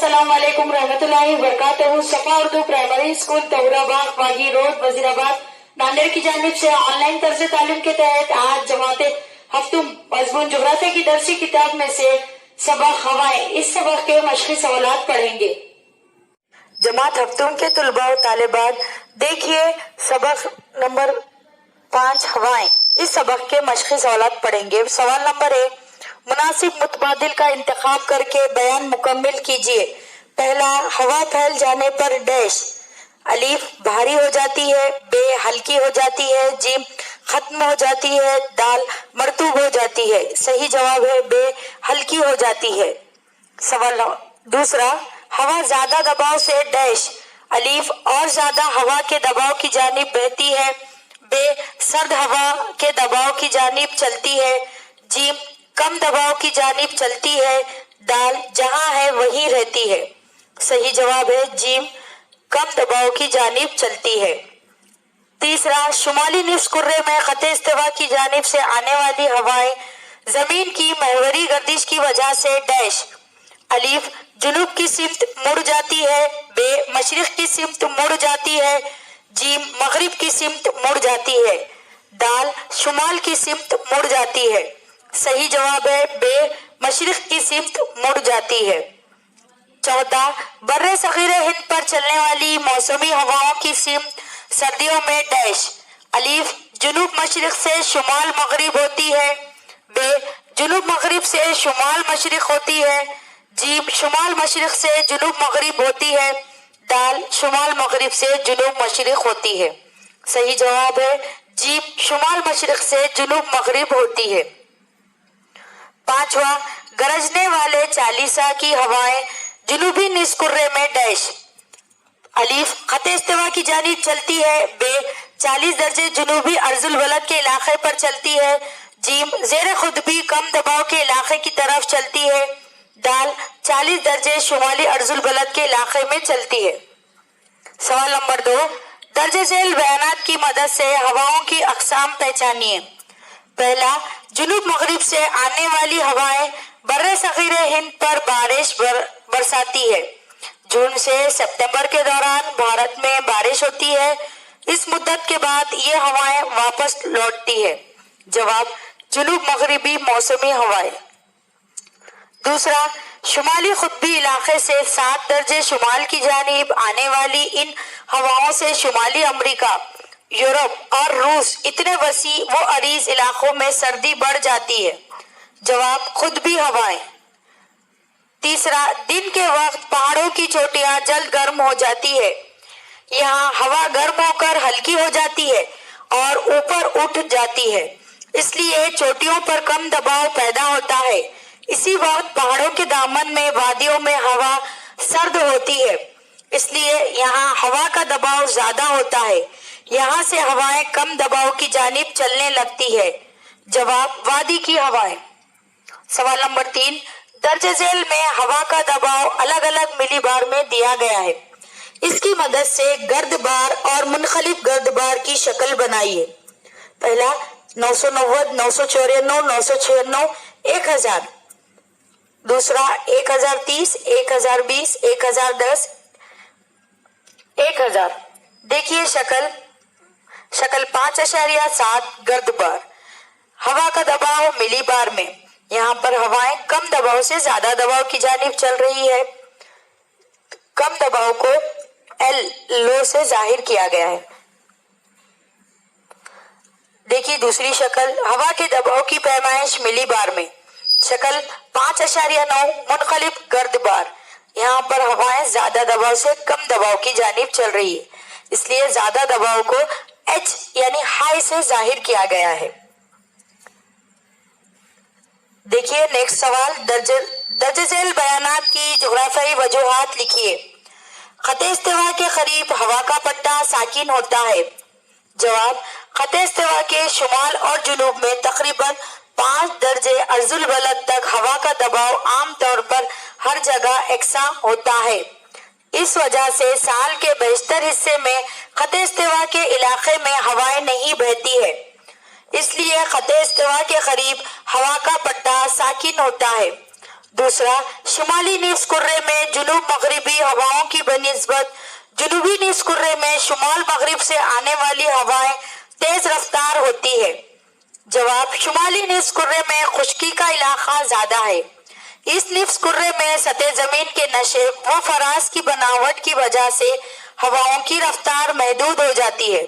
अस्सलाम वालेकुम रहमतुल्लाहि वबरकातुहू। सफा उर्दू प्राइमरी स्कूल तौराबाग बागी रोड वजीराबाद नांदेड़ की जानिब से ऑनलाइन तर्ज तालीम के तहत आज जमात हफ्तुम मजमून जुगराफिया की दरसी किताब में से सबक हवाएं, इस सबक के मशक़ी सवालात पढ़ेंगे। जमात हफ्तुम के तुलबा और तालिबात, देखिए सबक नंबर 5 हवाएं। इस सबक के मशक़ी सवालात पढ़ेंगे। सवाल नंबर 1, मुनासिब मुतबादिल का इंतखाब करके बयान मुकम्मिल कीजिए। पहला, हवा फैल जाने पर डैश। अलीफ भारी हो जाती है, बे हल्की हो जाती है, जीम खत्म हो जाती है, दाल मरतूब हो जाती है। सही जवाब है बे हल्की हो जाती है। सवाल दूसरा, हवा ज्यादा दबाव से डैश। अलीफ और ज्यादा हवा के दबाव की जानिब बहती है, बे सर्द हवा के दबाव की जानिब चलती है, जीम कम दबाव की जानिब चलती है, दाल जहां है वहीं रहती है। सही जवाब है जीम कम दबाव की जानिब चलती है। तीसरा, शुमाली निस्फ़ कुर्रे में ख़त इस्तिवा की जानिब से आने वाली हवाएं जमीन की महवरी गर्दिश की वजह से डैश। अलीफ जुनूब की सिमत मुड़ जाती है, बे मशरिक की सिमत मुड़ जाती है, जीम मगरिब की सिमत मुड़ जाती है, दाल शुमाल की सिमत मुड़ जाती है। सही जवाब है बे मशरिक की सिमत मुड़ जाती है। चौथा, बर्रे सगीरे हिंद पर चलने वाली मौसमी हवाओं की सिमत सर्दियों में डैश। अलीफ जुनूब मशरिक से शुमाल मगरिब होती है, बे जुनूब मगरिब से शुमाल मशरिक होती है, जीम शुमाल मशरिक से जुनूब मगरिब होती है, दाल शुमाल मगरिब से जुनूब मशरिक होती है। सही जवाब है जीम शुमाल मशरिक से जुनूब मगरिब होती है। पांचवा, गरजने वाले चालीसा की हवाएं जुनूबी निस्फ़ कुर्रे में डैश। अलीफ ख़त इस्तिवा की जानिब चलती है, बे 40 दर्जे जुनूबी अर्जुल बलद के इलाके पर चलती है, जीम ज़ेर खुदबी कम दबाव के इलाके की तरफ चलती है, दाल 40 दर्जे शुमाली अर्जुल बलद के इलाके में चलती है। सवाल नंबर 2, दर्जे झेल बयानात की मदद से हवाओं की अक़साम पहचानिए। पहला, जुनूब मगरिब से आने वाली हवाएं बर्रे सगीरे हिंद पर बारिश बरसाती है। जून से सितंबर के दौरान भारत में बारिश होती है। इस मुद्दत के बाद ये हवाएं वापस लौटती है। जवाब जुनूब मगरिबी मौसमी हवाएं। दूसरा, शुमाली खुतबी इलाके से 7 दर्जे शुमाल की जानिब आने वाली इन हवाओं से शुमाली अमेरिका, यूरोप और रूस इतने वसी व अरीज इलाकों में सर्दी बढ़ जाती है। जवाब खुतबी हवाएं। तीसरा, दिन के वक्त पहाड़ों की चोटियां जल्द गर्म हो जाती है। यहाँ हवा गर्म होकर हल्की हो जाती है और ऊपर उठ जाती है, इसलिए चोटियों पर कम दबाव पैदा होता है। इसी वक्त पहाड़ों के दामन में वादियों में हवा सर्द होती है, इसलिए यहाँ हवा का दबाव ज्यादा होता है। यहाँ से हवाएं कम दबाव की जानिब चलने लगती है। जवाब वादी की हवाएं। सवाल नंबर 3, दर्जे झेल में हवा का दबाव अलग अलग मिलीबार में दिया गया है। इसकी मदद से गर्द बार और मुनखलिफ गर्द बार की शक्ल बनाइए। पहला, 990, 994, 996, 1000। दूसरा, 1030, 1020, 1010, 1000। देखिए शक्ल 5.7 गर्द बार। हवा का दबाव मिली बार में। यहाँ पर हवाएं कम दबाव से ज्यादा दबाव की जानिब चल रही है। कम दबाव को एल लो से जाहिर किया गया है। देखिए दूसरी शक्ल, हवा के दबाव की पैमाइश मिली बार में। शक्ल 5.9 मुनखलिफ गर्द बार। यहाँ पर हवाएं ज्यादा दबाव से कम दबाव की जानिब चल रही है, इसलिए ज्यादा दबाव को एच यानी हाई से जाहिर किया गया है। देखिए नेक्स्ट सवाल, दर्जे झेल बयानात की जुग्राफियाई वजूहात लिखिए। ख़त इस्तिवा के करीब हवा का पट्टा साकिन होता है। जवाब ख़त इस्तिवा के शुमाल और जुनूब में तकरीबन 5 दर्जे अर्जुल बलद तक हवा का दबाव आम तौर पर हर जगह एकसा होता है। इस वजह से साल के बेशतर हिस्से में ख़त इस्तिवा के इलाके में हवाएं नहीं बहती है, इसलिए ख़त इस्तिवा के करीब हवा का पट्टा साकिन होता है। दूसरा, शुमाली निस्फ़ कुर्रे में जुनूब हवाओं की बनिस्बत जुनूबी निस कुर्रे में शुमाल मगरिब से आने वाली हवाएं तेज रफ्तार होती है। जवाब, शुमाली निस कुर्रे में खुश्की का इलाका ज्यादा है। इस निस कुर्रे में सतह जमीन के नशे व फराज की बनावट की वजह से हवाओं की रफ्तार महदूद हो जाती है।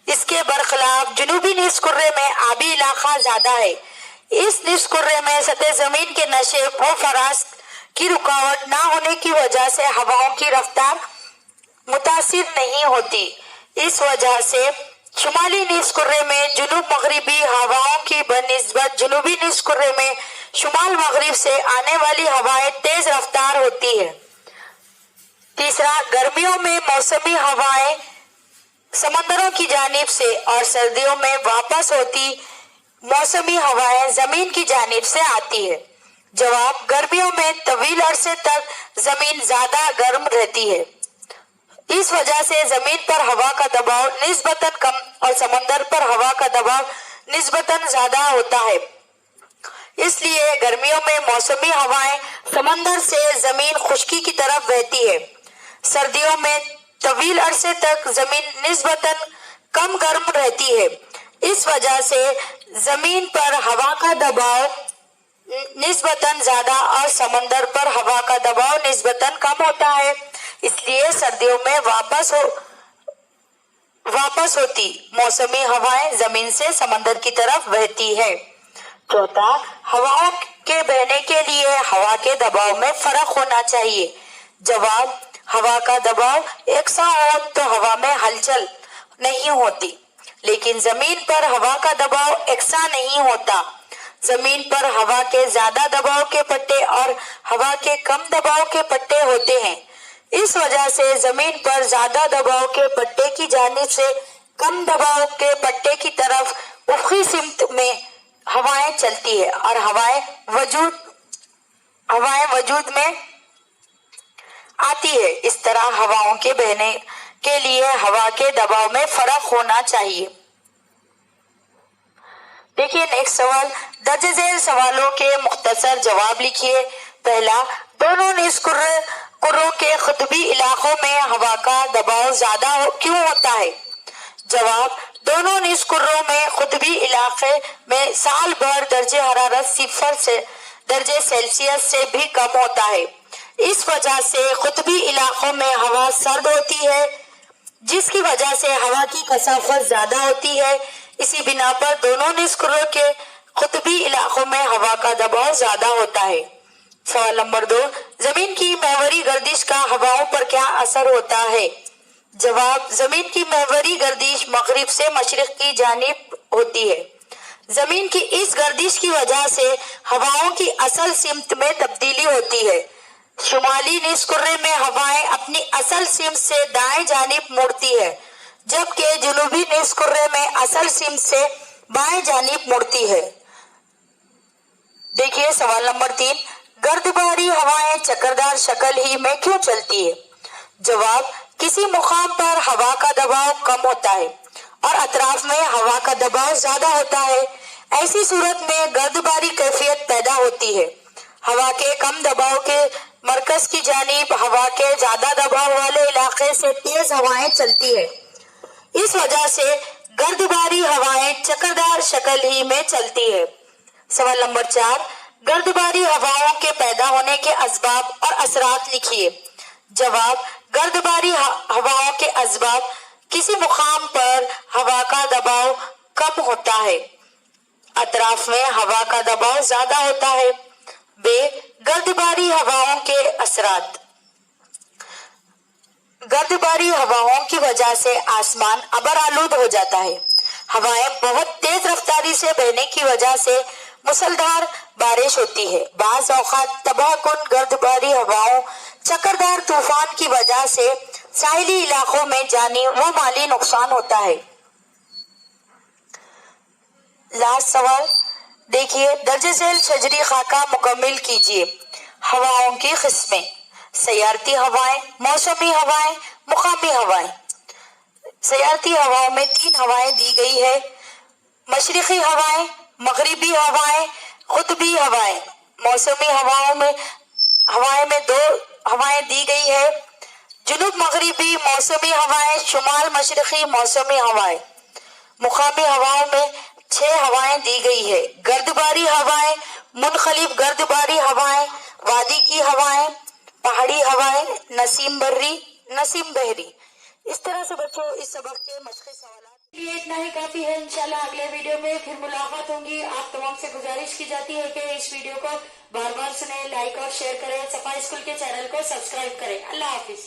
इसके बरखिलाफ जुनूबी निस कुर्रे में आबी इलाका ज्यादा है। इस निस कुर्रे में सतह जमीन के नशे व फराज की रुकावट ना होने की वजह से हवाओं की रफ्तार मुतासिर नहीं होती। इस वजह से शुमाली निस कुर्रे में जुनूब मगरिबी हवाओं की बनिस्बत जुनूबी निस कुर्रे में शुमाल मगरिब से आने वाली हवाएं तेज रफ्तार होती है। तीसरा, गर्मियों में मौसमी हवाएं समंदरों की जानिब से और सर्दियों में वापस होती मौसमी हवाएं जमीन की जानिब से आती है। जवाब, गर्मियों में तवील अरसे तक जमीन ज्यादा गर्म रहती है। इस वजह से जमीन पर हवा का दबाव निस्बतन कम और समंदर पर हवा का दबाव निस्बतन ज्यादा होता है। इसलिए गर्मियों में मौसमी हवाएं समंदर से जमीन खुश्की की तरफ बहती है। सर्दियों में तवील अरसे तक जमीन निस्बतन कम गर्म रहती है। इस वजह से जमीन पर हवा का दबाव निस्बतन ज्यादा और समंदर पर हवा का दबाव निस्बतन कम होता है। इसलिए सर्दियों में वापस होती मौसमी हवाएं जमीन से समंदर की तरफ बहती है। चौथा, हवाओं के बहने के लिए हवा के दबाव में फर्क होना चाहिए। जवाब, हवा का दबाव एकसा हो तो हवा में हलचल नहीं होती, लेकिन जमीन पर हवा का दबाव एकसा नहीं होता। जमीन पर हवा के ज्यादा दबाव के पट्टे और हवा के कम दबाव के पट्टे होते हैं। इस वजह से जमीन पर ज्यादा दबाव के पट्टे की जानिब से कम दबाव के पट्टे की तरफ उफ़क़ी सिमत में हवाएं चलती है और हवाएं वजूद में आती है। इस तरह हवाओं के बहने के लिए हवा के दबाव में फर्क होना चाहिए। देखिए नेक्स्ट सवाल, दर्ज झेल सवालों के मुख्तसर जवाब लिखिए। पहला, दोनों निस कुर्रों के खुतबी इलाकों में हवा का दबाव ज्यादा क्यों होता है? जवाब, दोनों निस कुर्रों में खुतबी इलाके में साल भर दर्जे हरारत 0 दर्जे सेल्सियस से भी कम होता है। इस वजह से खुतबी इलाकों में हवा सर्द होती है, जिसकी वजह से हवा की कसाफत ज्यादा होती है। इसी बिना पर दोनों निस कुर्रों के खुतबी इलाकों में हवा का दबाव ज्यादा होता है। सवाल नंबर 2, जमीन की महवरी गर्दिश का हवाओं पर क्या असर होता है? जवाब, जमीन की महवरी गर्दिश मगरिब से मशरिक की जानिब होती है। जमीन की इस गर्दिश की वजह से हवाओं की असल सिमत में तब्दीली होती है। शुमाली निस कुर्रे में हवाएं अपनी असल सिमत से दाएं जानिब मुड़ती है, जबकि जुनूबी निस कुर्रे में असल सिमत से बाएं जानिब मुड़ती है। देखिए सवाल नंबर 3, गर्दबारी हवाएं चक्करदार शक्ल ही में क्यों चलती है? जवाब, किसी मुकाम पर हवा का दबाव कम होता है और अतराफ में हवा का दबाव ज्यादा होता है। ऐसी सूरत में गर्दबारी कैफियत पैदा होती है। हवा के कम दबाव के मरकज की जानिब हवा के ज्यादा दबाव वाले इलाके से तेज हवाएं चलती है। इस वजह से गर्दबारी हवाएं चक्करदार शक्ल ही में चलती है। सवाल नंबर 4, गर्दबारी हवाओं के पैदा होने के असबाब और असरात लिखिए। जवाब, गर्दबारी हवाओं के असबाब, किसी मुकाम पर हवा का दबाव कम होता है, अतराफ में हवा का दबाव ज्यादा होता है। बे, गर्दबारी हवाओं के असरात, गर्दबारी हवाओं की वजह से आसमान अबर आलूद हो जाता है। हवाएं बहुत तेज रफ्तारी से बहने की वजह से मुसलधार बारिश होती है। बाज़ औक़ात तबाहकुन गर्दबारी हवाओं चक्करदार तूफान की वजह से साहिली इलाकों में जानी व माली नुकसान होता है। लास्ट सवाल देखिए, दर्ज झेल शजरी खाका मुकम्मिल कीजिए। हवाओं की किस्में, सयारती हवाएं, मौसमी हवाएं, मुकामी हवाएं। सयारती हवाओं में 3 हवाएं दी गई है, मशरिकी हवाएं, मगरिबी हवाएं, कुतबी हवाएं। मौसमी हवाएं में 2 हवाएं दी गई है, جنوب مغربی موسمی ہوائیں، شمال مشرقی موسمی ہوائیں۔ مقامی ہواؤں میں 6 ہوائیں دی گئی ہے: گردباری ہوائیں، منخلف گردباری ہوائیں، وادی کی ہوائیں، پہاڑی ہوائیں، نسیم بحری۔ اس طرح سے بچوں اس سبق کے مشقی سوالات یہ اتنا ہی کافی ہے. انشاءاللہ اگلے ویڈیو میں پھر ملاقات ہوگی. آپ تمام سے گزارش کی جاتی ہے کہ اس ویڈیو کو بار بار سنیں، لائک اور شیئر کریں، صفا اسکول کے چینل کو سبسکرائب کریں. اللہ حافظ.